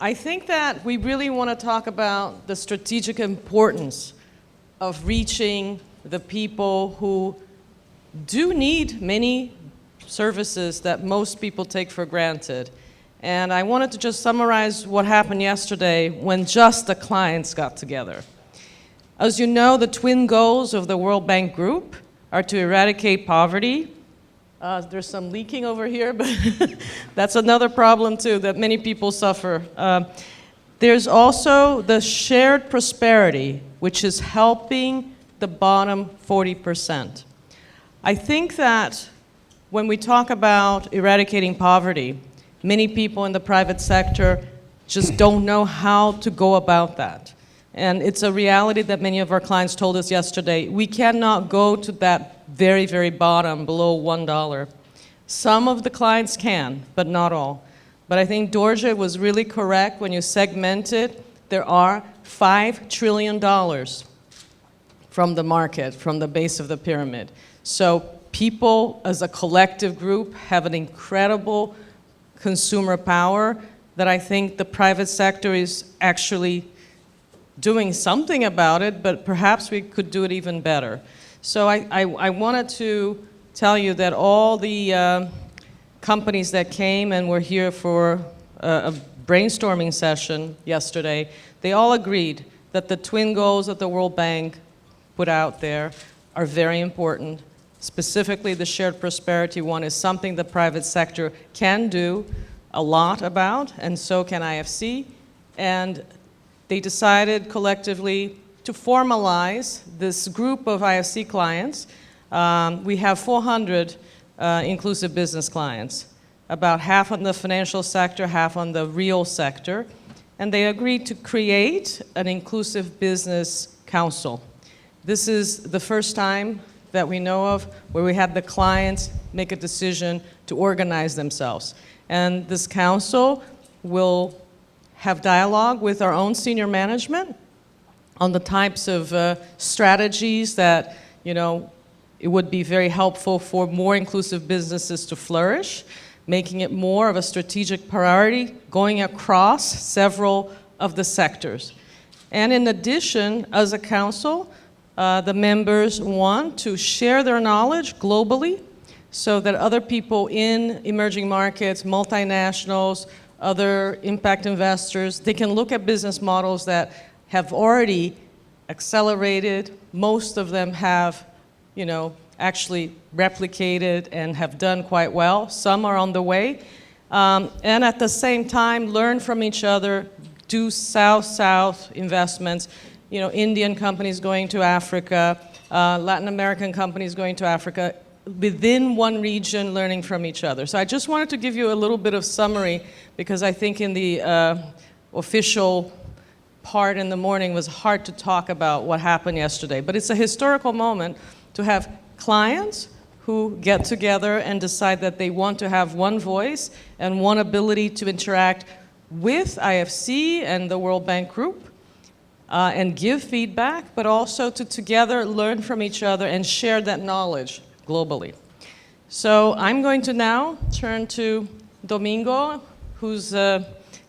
I think that we really want to talk about the strategic importance of reaching the people who do need many services that most people take for granted. And I wanted to just summarize what happened yesterday when just the clients got together. As you know, the twin goals of the World Bank Group are to eradicate poverty. There's some leaking over here, but that's another problem too, that many people suffer. There's also the shared prosperity, which is helping the bottom 40%. I think that when we talk about eradicating poverty, many people in the private sector just don't know how to go about that. And it's a reality that many of our clients told us yesterday. We cannot go to that very, very bottom, below $1. Some of the clients can, but not all. But I think Dorje was really correct when you segment it. There are $5 trillion from the market, from the base of the pyramid. So people as a collective group have an incredible consumer power that I think the private sector is actually doing something about it, but perhaps we could do it even better. So I wanted to tell you that all the companies that came and were here for a brainstorming session yesterday, they all agreed that the twin goals that the World Bank put out there are very important. Specifically, the shared prosperity one is something the private sector can do a lot about, and so can IFC. And they decided collectively to formalize this group of IFC clients. We have 400 inclusive business clients, about half on the financial sector, half on the real sector. And they agreed to create an inclusive business council. This is the first time that we know of where we have the clients make a decision to organize themselves. And this council will have dialogue with our own senior management on the types of strategies that, it would be very helpful for more inclusive businesses to flourish, making it more of a strategic priority, going across several of the sectors. And in addition, as a council, the members want to share their knowledge globally so that other people in emerging markets, multinationals, other impact investors, they can look at business models that have already accelerated. Most of them have, actually replicated and have done quite well. Some are on the way. And at the same time, learn from each other, do South-South investments. Indian companies going to Africa, Latin American companies going to Africa, within one region learning from each other. So I just wanted to give you a little bit of summary because I think in the official part in the morning was hard to talk about what happened yesterday. But it's a historical moment to have clients who get together and decide that they want to have one voice and one ability to interact with IFC and the World Bank Group and give feedback, but also to together learn from each other and share that knowledge globally. So I'm going to now turn to Domingo, whose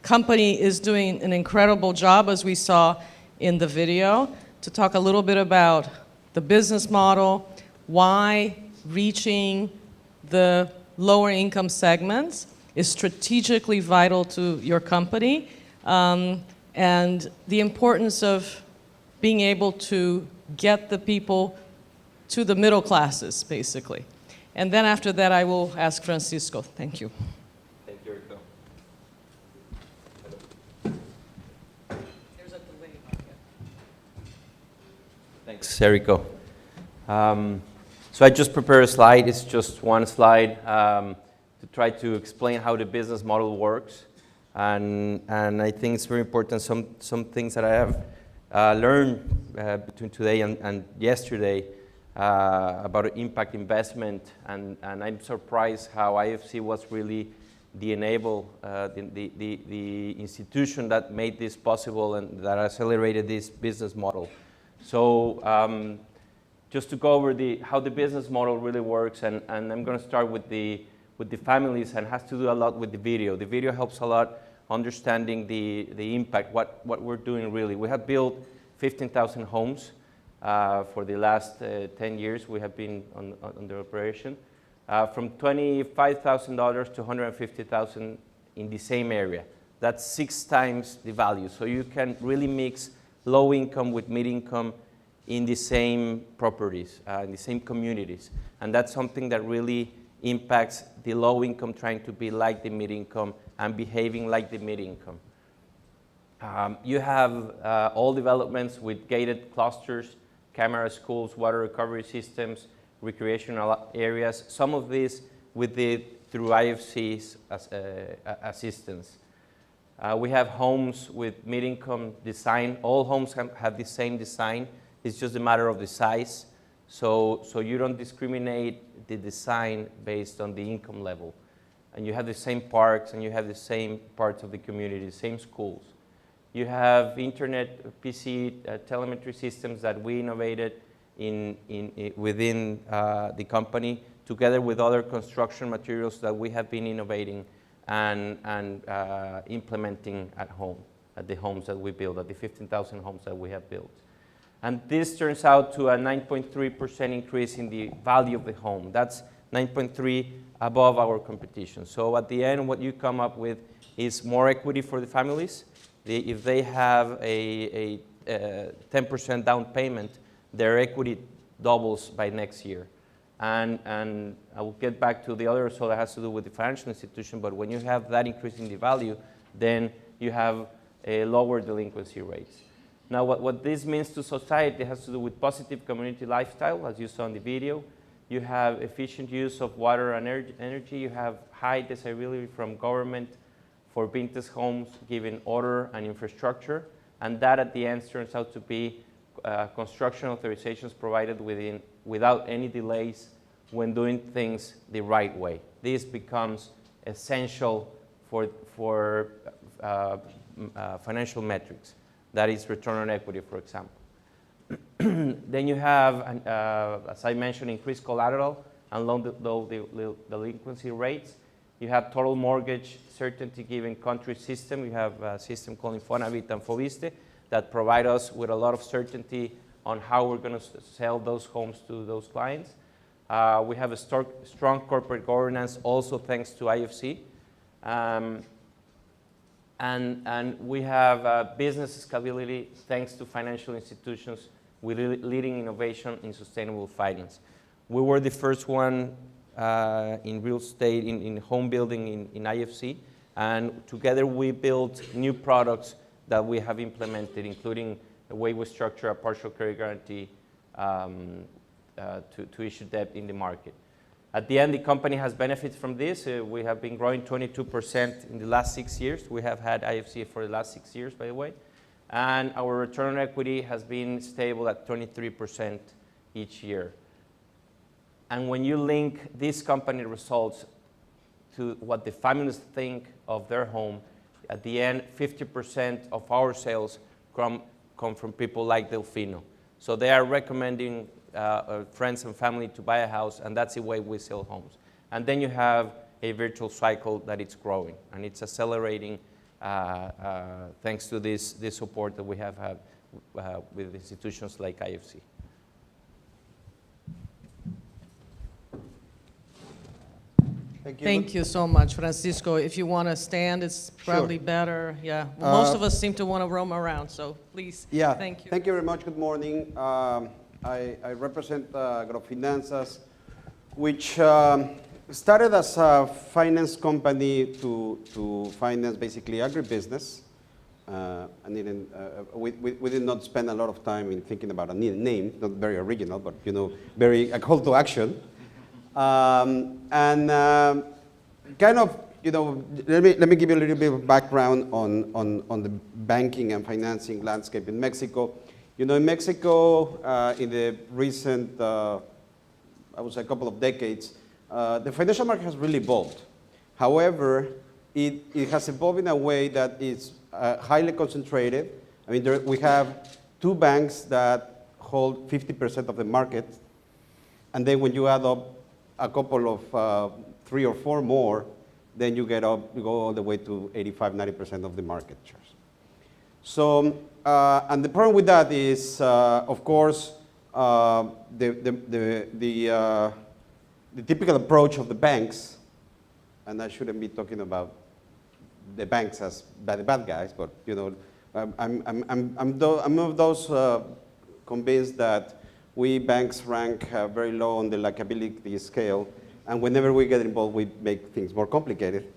company is doing an incredible job, as we saw in the video, to talk a little bit about the business model, why reaching the lower income segments is strategically vital to your company, and the importance of being able to get the people to the middle classes, basically. And then after that, I will ask Francisco. Thank you. Thank you, Eriko. There's a delay. Thanks, Eriko. So I just prepared a slide. It's just one slide to try to explain how the business model works. And I think it's very important, some things that I have learned between today and yesterday about impact investment, and I'm surprised how IFC was really the institution that made this possible and that accelerated this business model. So just to go over how the business model really works, and I'm going to start with the families, and has to do a lot with the video. The video helps a lot understanding the impact, what we're doing really. We have built 15,000 homes for the last 10 years. We have been under operation. From $25,000 to $150,000 in the same area. That's 6 times the value. So you can really mix low income with mid income in the same properties, in the same communities. And that's something that really impacts the low income trying to be like the mid income and behaving like the mid income. You have all developments with gated clusters, camera schools, water recovery systems, recreational areas, some of these through IFC's assistance. We have homes with mid-income design. All homes have the same design. It's just a matter of the size. So you don't discriminate the design based on the income level. And you have the same parks, and you have the same parts of the community, the same schools. You have internet, PC, telemetry systems that we innovated within the company, together with other construction materials that we have been innovating and implementing at home, at the homes that we build, at the 15,000 homes that we have built. And this turns out to a 9.3% increase in the value of the home. That's 9.3 above our competition. So at the end, what you come up with is more equity for the families. If they have a 10% down payment, their equity doubles by next year. And I will get back to the other, so that has to do with the financial institution, but when you have that increase in the value, then you have a lower delinquency rates. Now, what this means to society has to do with positive community lifestyle, as you saw in the video. You have efficient use of water and energy. You have high desirability from government for vintage homes, giving order and infrastructure. And that at the end turns out to be construction authorizations provided without any delays when doing things the right way. This becomes essential for financial metrics. That is return on equity, for example. Then you have, as I mentioned, increased collateral and low delinquency rates. You have total mortgage certainty given country system. You have a system called Infonavit and Foviste that provide us with a lot of certainty on how we're going to sell those homes to those clients. We have a strong corporate governance, also thanks to IFC. And we have business scalability thanks to financial institutions with leading innovation in sustainable finance. We were the first one in real estate, in home building in IFC, and together we built new products that we have implemented, including the way we structure a partial credit guarantee to issue debt in the market. At the end, the company has benefited from this. We have been growing 22% in the last 6 years. We have had IFC for the last 6 years, by the way. And our return on equity has been stable at 23% each year. And when you link these company results to what the families think of their home, at the end, 50% of our sales come from people like Delfino. So they are recommending friends and family to buy a house, and that's the way we sell homes. And then you have a virtual cycle that it's growing, and it's accelerating thanks to this support that we have had with institutions like IFC. Thank you so much, Francisco. If you want to stand, it's probably better. Yeah, well, most of us seem to want to roam around, so please. Yeah, thank you. Thank you very much. Good morning. I represent Agrofinanzas, which started as a finance company to finance basically agribusiness. We did not spend a lot of time in thinking about a name, not very original, but very a call to action. Kind of, let me give you a little bit of background on the banking and financing landscape in Mexico. In Mexico, in the recent, I would say a couple of decades, the financial market has really evolved. However, it has evolved in a way that is highly concentrated. I mean, we have 2 banks that hold 50% of the market, and then when you add up a couple of 3 or 4 more, then you go all the way to 85–90% of the market shares. So, and the problem with that is, of course, the typical approach of the banks, and I shouldn't be talking about the banks as the bad guys, but I'm of those convinced that we banks rank very low on the likability scale, and whenever we get involved, we make things more complicated.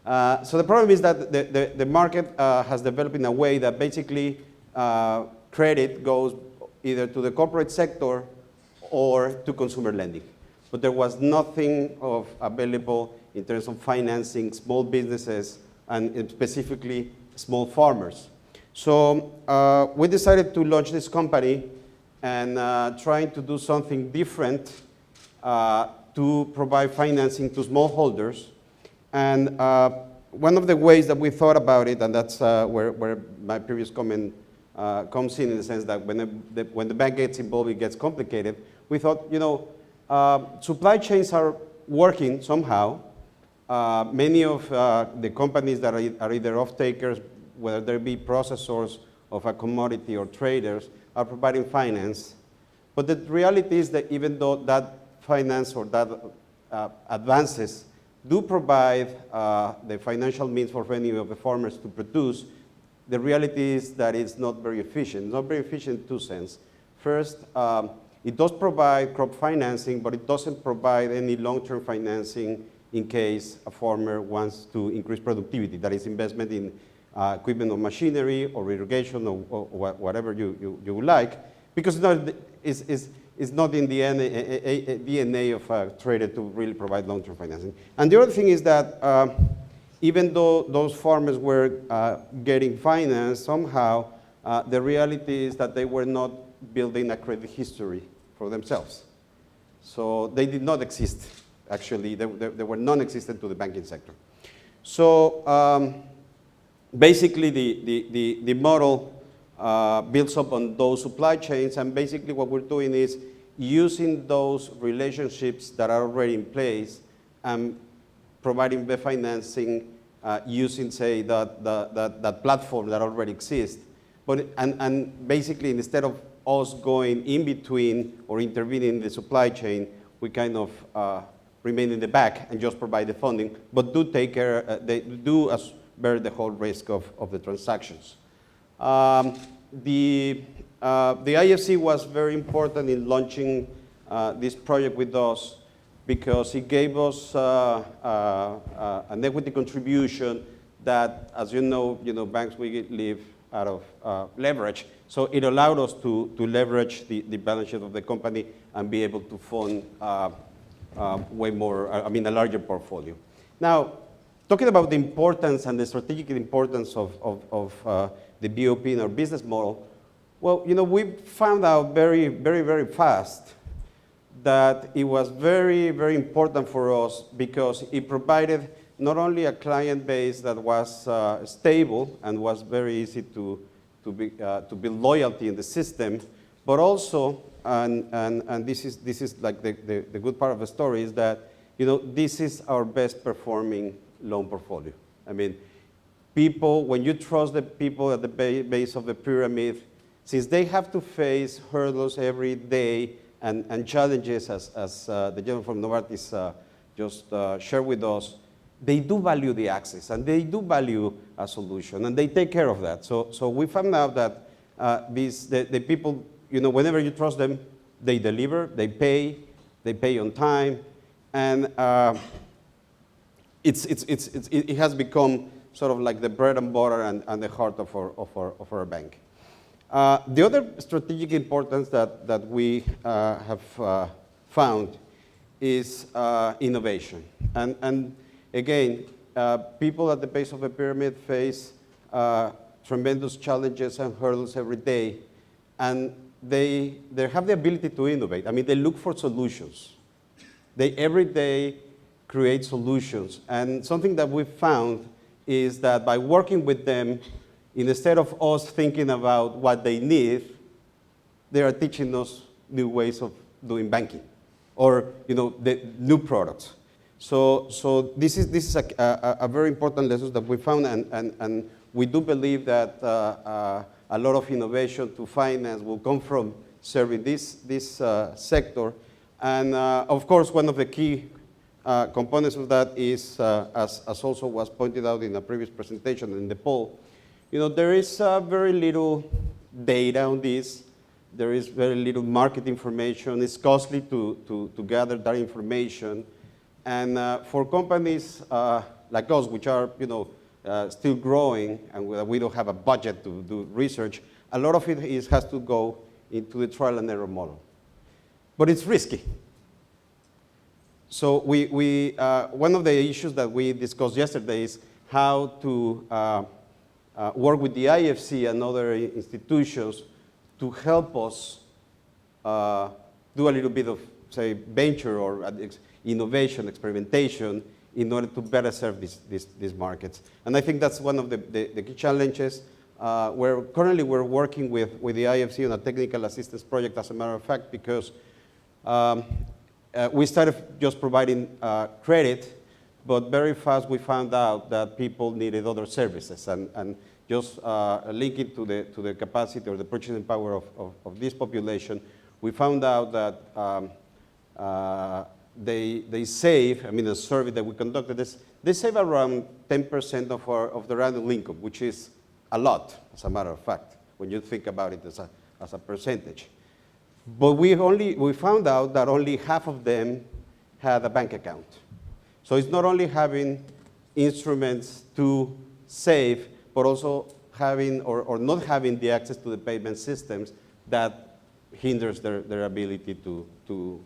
So the problem is that the market has developed in a way that basically credit goes either to the corporate sector or to consumer lending. But there was nothing available in terms of financing small businesses and specifically small farmers. So we decided to launch this company and trying to do something different to provide financing to smallholders. And one of the ways that we thought about it, and that's where my previous comment comes in the sense that when the bank gets involved, it gets complicated. We thought, supply chains are working somehow. Many of the companies that are either off-takers, whether they be processors of a commodity or traders, are providing finance. But the reality is that even though that finance or that advances do provide the financial means for many of the farmers to produce, the reality is that it's not very efficient. It's not very efficient in two senses. First, it does provide crop financing, but it doesn't provide any long-term financing in case a farmer wants to increase productivity. That is investment in equipment or machinery or irrigation or whatever you would like, because it's not in the DNA of a trader to really provide long-term financing. And the other thing is that even though those farmers were getting finance, somehow the reality is that they were not building a credit history for themselves. So they did not exist, actually. They were non-existent to the banking sector. So basically the model builds up on those supply chains, and basically what we're doing is using those relationships that are already in place and providing the financing using, say, that platform that already exists. And basically, instead of us going in between or intervening in the supply chain, we kind of remain in the back and just provide the funding, but do take care, they do bear the whole risk of the transactions. The IFC was very important in launching this project with us because it gave us an equity contribution that, as you know, banks we live out of leverage. So it allowed us to leverage the balance sheet of the company and be able to fund way more, a larger portfolio. Now, talking about the importance and the strategic importance of the BOP in our business model, well, we found out very, very, very fast that it was very, very important for us because it provided not only a client base that was stable and was very easy to build loyalty in the system, but also, and this is like the good part of the story, is that this is our best performing loan portfolio. I mean, people, when you trust the people at the base of the pyramid, since they have to face hurdles every day and challenges, as the gentleman from Novartis just shared with us, they do value the access and they do value a solution and they take care of that. So we found out that the people, whenever you trust them, they deliver, they pay on time, and it has become sort of like the bread and butter and the heart of our bank. The other strategic importance that we have found is innovation. And again, people at the base of the pyramid face tremendous challenges and hurdles every day, and they have the ability to innovate. I mean, they look for solutions. They every day create solutions. And something that we've found is that by working with them, instead of us thinking about what they need, they are teaching us new ways of doing banking or the new products. So this is a very important lesson that we found, and we do believe that a lot of innovation to finance will come from serving this sector. And of course, one of the key components of that is, as also was pointed out in a previous presentation in the poll, there is very little data on this. There is very little market information. It's costly to gather that information. And for companies like us, which are still growing, and we don't have a budget to do research, a lot of it has to go into the trial and error model. But it's risky. So one of the issues that we discussed yesterday is how to work with the IFC and other institutions to help us do a little bit of, say, venture or innovation, experimentation, in order to better serve these markets. And I think that's one of the key challenges. Currently we're working with the IFC on a technical assistance project, as a matter of fact, because we started just providing credit, but very fast we found out that people needed other services, and just linking to the capacity or the purchasing power of this population, we found out that they save, the survey that we conducted, they save around 10% of their annual income, which is a lot, as a matter of fact, when you think about it as a percentage. But we found out that only half of them had a bank account. So it's not only having instruments to save, but also having or not having the access to the payment systems that hinders their ability to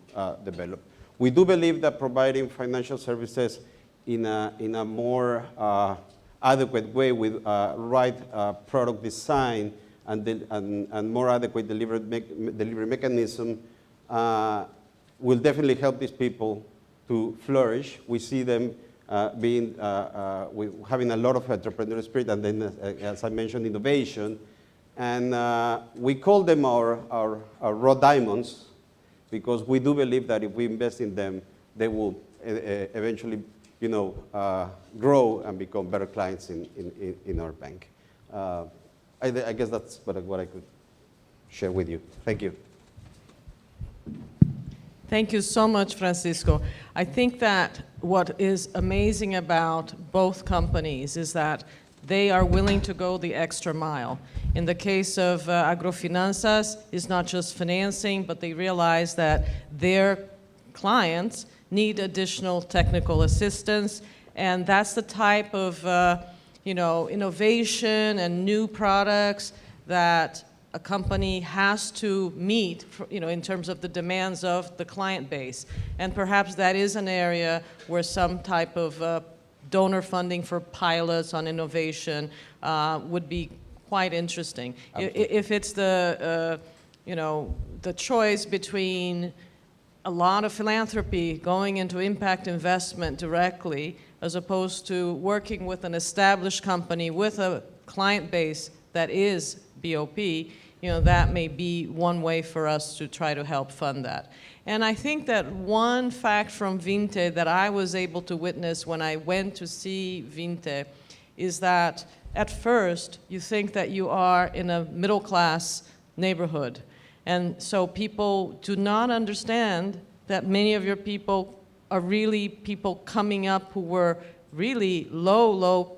develop. We do believe that providing financial services in a more adequate way with right product design and more adequate delivery mechanism will definitely help these people to flourish. We see them having a lot of entrepreneurial spirit, and then, as I mentioned, innovation. And we call them our raw diamonds, because we do believe that if we invest in them, they will eventually grow and become better clients in our bank. I guess that's what I could share with you. Thank you. Thank you so much, Francisco. I think that what is amazing about both companies is that they are willing to go the extra mile. In the case of Agrofinanzas, it's not just financing, but they realize that their clients need additional technical assistance, and that's the type of innovation and new products that a company has to meet, in terms of the demands of the client base. And perhaps that is an area where some type of donor funding for pilots on innovation would be quite interesting. Absolutely. If it's the choice between a lot of philanthropy going into impact investment directly, as opposed to working with an established company with a client base that is BOP, that may be one way for us to try to help fund that. And I think that one fact from Vinte that I was able to witness when I went to see Vinte is that at first you think that you are in a middle-class neighborhood. And so people do not understand that many of your people are really people coming up who were really low,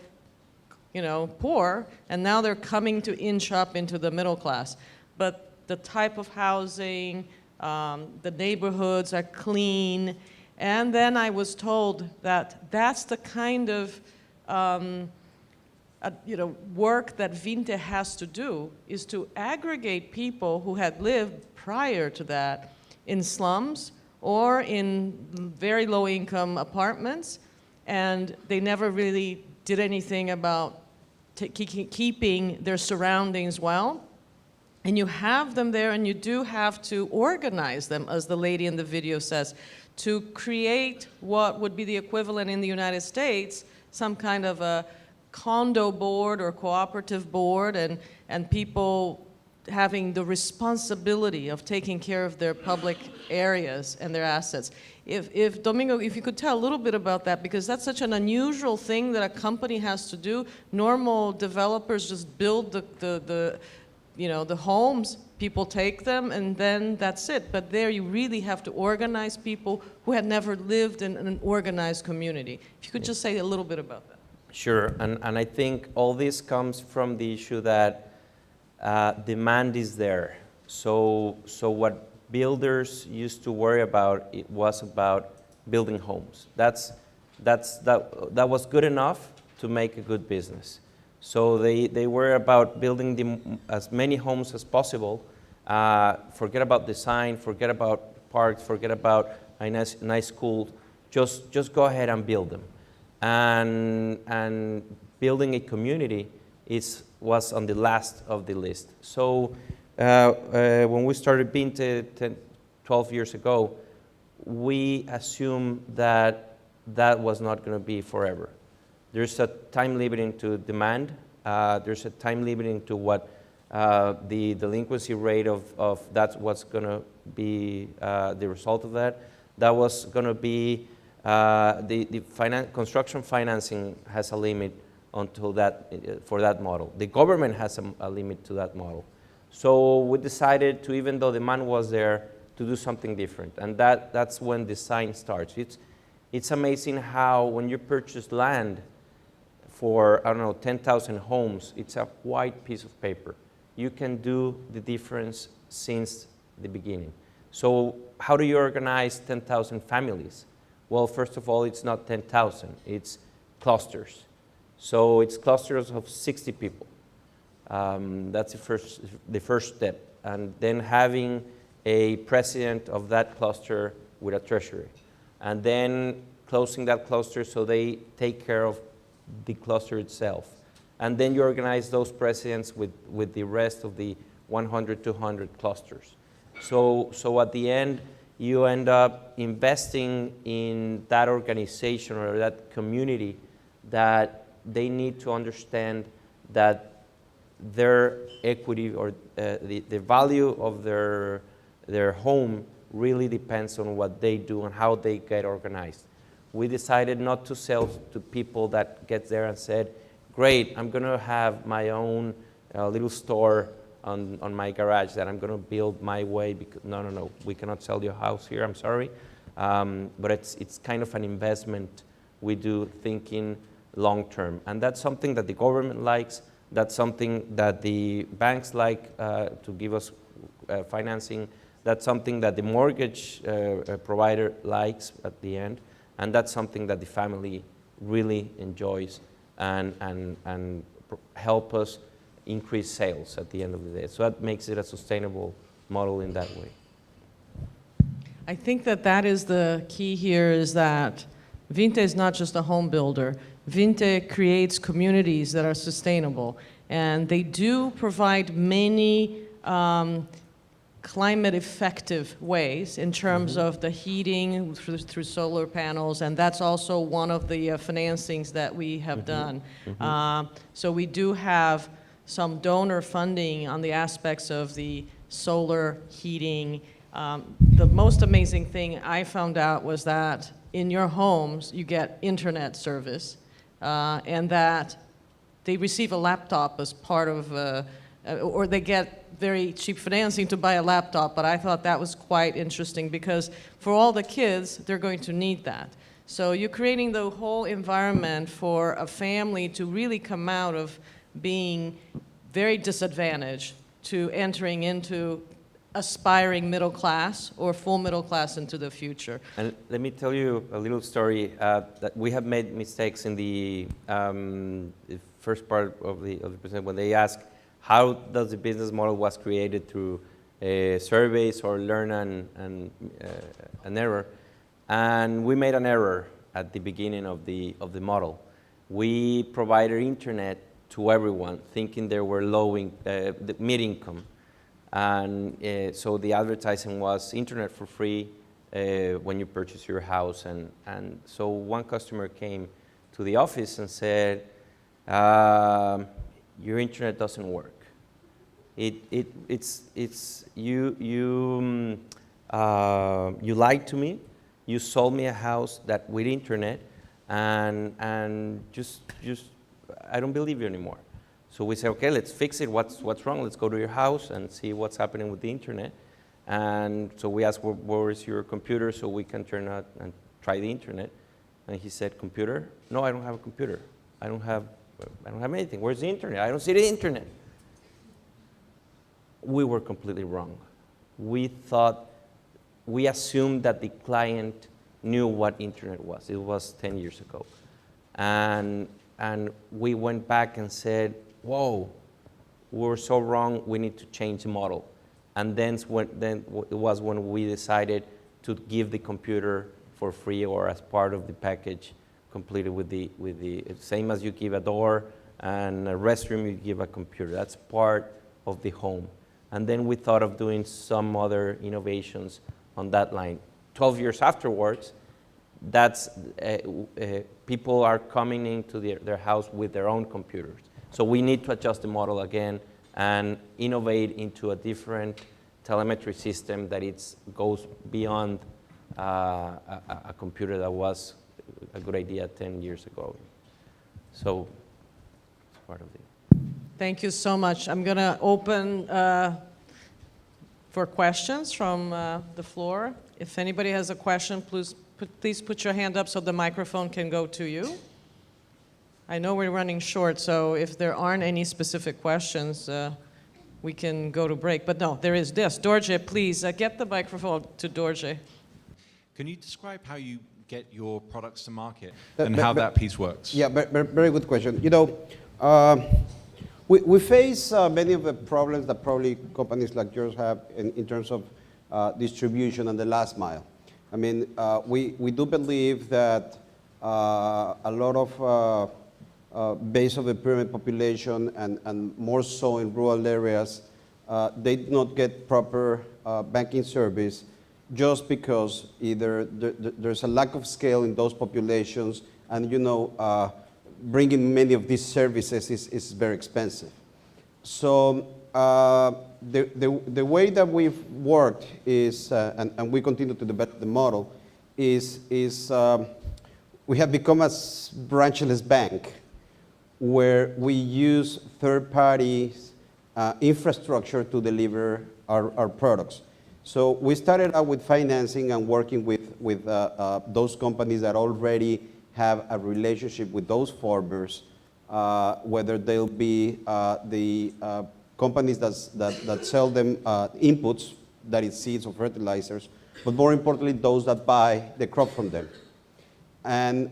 poor, and now they're coming to inch up into the middle class. But the type of housing, the neighborhoods are clean, and then I was told that that's the kind of work that Vinte has to do, is to aggregate people who had lived prior to that in slums or in very low-income apartments, and they never really did anything about keeping their surroundings well. And you have them there, and you do have to organize them, as the lady in the video says, to create what would be the equivalent in the United States, some kind of a condo board or cooperative board, and people having the responsibility of taking care of their public areas and their assets. If Domingo, if you could tell a little bit about that, because that's such an unusual thing that a company has to do. Normal developers just build the homes, people take them, and then that's it. But there you really have to organize people who had never lived in an organized community. If you could just say a little bit about that. Sure, and I think all this comes from the issue that demand is there. So what builders used to worry about, it was about building homes. That was good enough to make a good business. So they were about building as many homes as possible. Forget about design, forget about parks, forget about a nice school. Just go ahead and build them. And building a community was on the last of the list. So when we started Vinte 12 years ago, we assumed that was not going to be forever. There's a time limiting to demand. There's a time limiting to what the delinquency rate of that's what's going to be the result of that. That was going to be construction financing has a limit until for that model. The government has a limit to that model. So we decided to, even though demand was there, to do something different. And that's when design starts. It's amazing how when you purchase land for, 10,000 homes, it's a white piece of paper. You can do the difference since the beginning. So how do you organize 10,000 families? Well, first of all, it's not 10,000, it's clusters. So it's clusters of 60 people. That's the first step. And then having a president of that cluster with a treasury. And then closing that cluster so they take care of the cluster itself. And then you organize those presidents with the rest of the 100, 200 clusters. So at the end, you end up investing in that organization or that community that they need to understand that their equity or the value of their home really depends on what they do and how they get organized. We decided not to sell to people that get there and said, great, I'm going to have my own little store on my garage that I'm going to build my way. Because, no, we cannot sell your house here, I'm sorry. But it's kind of an investment we do thinking long term. And that's something that the government likes. That's something that the banks like to give us financing. That's something that the mortgage provider likes at the end. And that's something that the family really enjoys and help us increase sales at the end of the day. So that makes it a sustainable model in that way. I think that is the key here, is that Vinte is not just a home builder. Vinte creates communities that are sustainable, and they do provide many climate effective ways in terms of the heating through solar panels, and that's also one of the financings that we have done. So we do have some donor funding on the aspects of the solar heating. The most amazing thing I found out was that in your homes you get internet service, and that they receive a laptop as part of, or they get very cheap financing to buy a laptop. But I thought that was quite interesting, because for all the kids, they're going to need that. So you're creating the whole environment for a family to really come out of being very disadvantaged to entering into aspiring middle class or full middle class into the future. And let me tell you a little story that we have made mistakes in the first part of the presentation when they ask how does the business model was created through surveys or learn and an error. And we made an error at the beginning of the model. We provided internet to everyone, thinking they were mid-income. And so the advertising was internet for free when you purchase your house. And so one customer came to the office and said, your internet doesn't work. It's you lied to me. You sold me a house that with internet, and just I don't believe you anymore. So we say, okay, let's fix it. What's wrong? Let's go to your house and see what's happening with the internet. And so we asked, where is your computer so we can turn out and try the internet? And he said, computer? No, I don't have a computer. I don't have anything. Where's the internet? I don't see the internet. We were completely wrong. We assumed that the client knew what internet was. It was 10 years ago. And we went back and said, whoa, we're so wrong, we need to change the model. And then it was when we decided to give the computer for free or as part of the package, completed with the same as you give a door and a restroom, you give a computer. That's part of the home. And then we thought of doing some other innovations on that line. 12 years afterwards, people are coming into their house with their own computers. So we need to adjust the model again and innovate into a different telemetry system that goes beyond a computer that was a good idea 10 years ago. So it's part of it. Thank you so much. I'm going to open for questions from the floor. If anybody has a question, please put your hand up so the microphone can go to you. I know we're running short, so if there aren't any specific questions, we can go to break. But no, there is this. Dorje, please, get the microphone to Dorje. Can you describe how you get your products to market and how that piece works? Yeah, very good question. You know, we face many of the problems that probably companies like yours have in terms of distribution and the last mile. I mean, we do believe that a lot of base of the pyramid population and more so in rural areas, they do not get proper banking service just because either there's a lack of scale in those populations, and you know, bringing many of these services is very expensive. So the way that we've worked is, and we continue to develop the model, is we have become a branchless bank where we use third-party infrastructure to deliver our products. So we started out with financing and working with those companies that already have a relationship with those farmers, whether they'll be the companies that sell them inputs, that is seeds or fertilizers, but more importantly, those that buy the crop from them. And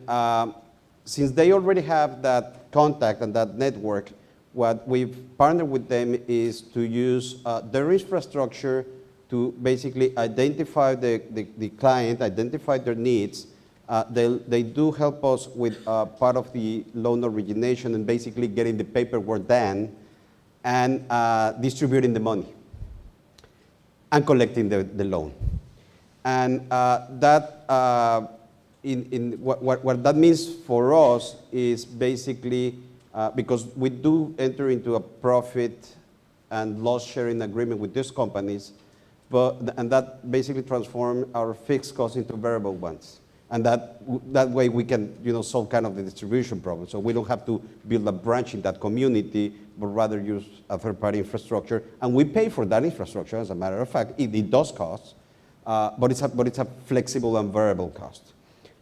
since they already have that contact and that network, what we've partnered with them is to use their infrastructure to basically identify the client, identify their needs. They do help us with part of the loan origination and basically getting the paperwork done and distributing the money and collecting the loan. And what that means for us is basically, because we do enter into a profit and loss sharing agreement with these companies, and that basically transforms our fixed costs into variable ones. And that way we can, you know, solve kind of the distribution problem. So we don't have to build a branch in that community, but rather use a third-party infrastructure. And we pay for that infrastructure, as a matter of fact. It does cost, but it's a flexible and variable cost.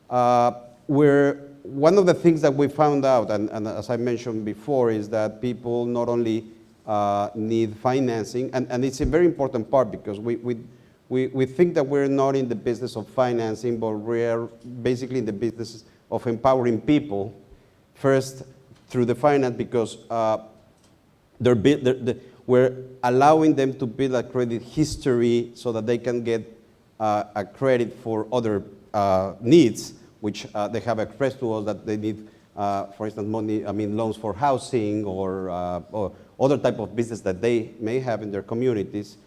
One of the things that we found out, and as I mentioned before, is that people not only need financing, and it's a very important part because we think that we're not in the business of financing, but we're basically in the business of empowering people, first through the finance, because we're allowing them to build a credit history so that they can get a credit for other needs, which they have expressed to us that they need, for instance, loans for housing or other type of business that they may have in their communities.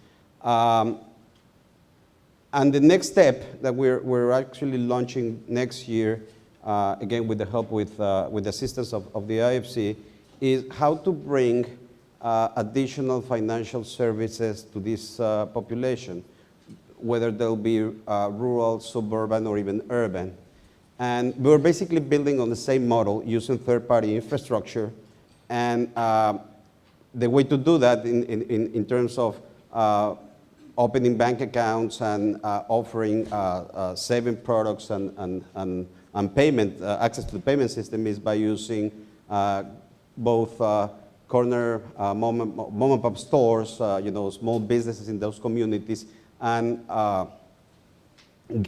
And the next step that we're actually launching next year, again with the help with the assistance of the IFC, is how to bring additional financial services to this population, whether they'll be rural, suburban, or even urban. And we're basically building on the same model using third-party infrastructure. And the way to do that in terms of opening bank accounts and offering saving products and payment, access to the payment system is by using both corner mom and pop stores, small businesses in those communities, and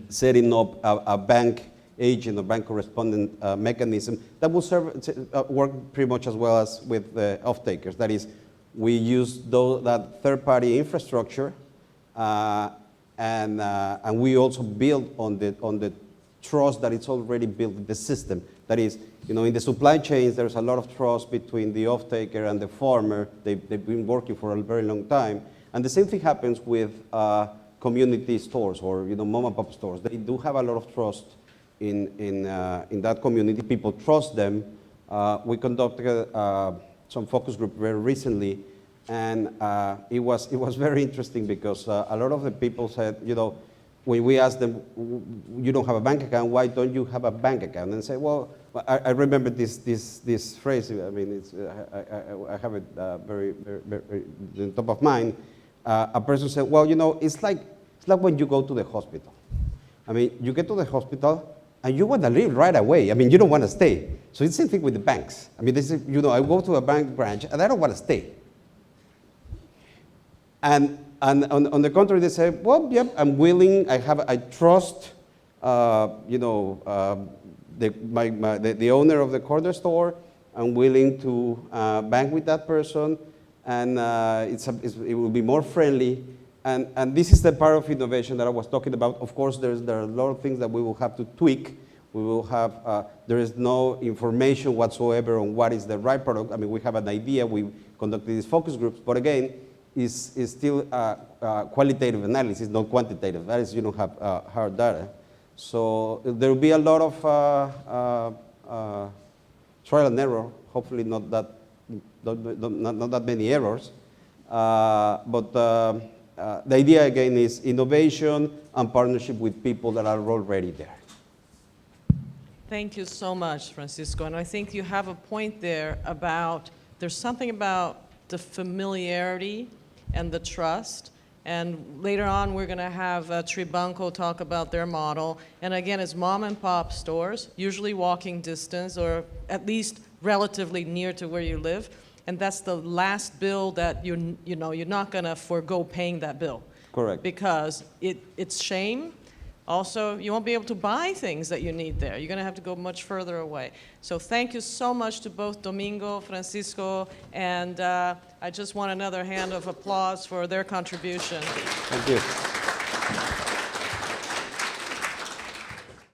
setting up a bank agent or bank correspondent mechanism that will work pretty much as well as with the off-takers. That is, we use that third-party infrastructure, and we also build on the trust that it's already built in the system. That is, in the supply chains, there's a lot of trust between the off-taker and the farmer. They've been working for a very long time. And the same thing happens with community stores or mom and pop stores. They do have a lot of trust in that community. People trust them. We conducted some focus group very recently, and it was very interesting because a lot of the people said, when we asked them, you don't have a bank account, why don't you have a bank account? And say, well, I remember this phrase. I mean, I have it very, very, very on top of mind. A person said, well, it's like when you go to the hospital. I mean, you get to the hospital and you want to leave right away. I mean, you don't want to stay. So it's the same thing with the banks. I mean, I go to a bank branch and I don't want to stay. And on the contrary, they say, well, yep, I'm willing. I trust, the owner of the corner store. I'm willing to bank with that person, and it will be more friendly. And this is the part of innovation that I was talking about. Of course, there are a lot of things that we will have to tweak. We will have, there is no information whatsoever on what is the right product. I mean, we have an idea. We conducted these focus groups, but again, is still qualitative analysis, not quantitative. That is, you don't have hard data. So there will be a lot of trial and error. Hopefully, not that many errors. But the idea again is innovation and partnership with people that are already there. Thank you so much, Francisco. And I think you have a point there about there's something about the familiarity and the trust. And later on, we're going to have Tribanco talk about their model. And again, it's mom and pop stores, usually walking distance or at least relatively near to where you live. And that's the last bill that you're not going to forego paying that bill. Correct. Because it's shame. Also, you won't be able to buy things that you need there. You're going to have to go much further away. So thank you so much to both Domingo, Francisco, and I just want another hand of applause for their contribution. Thank you.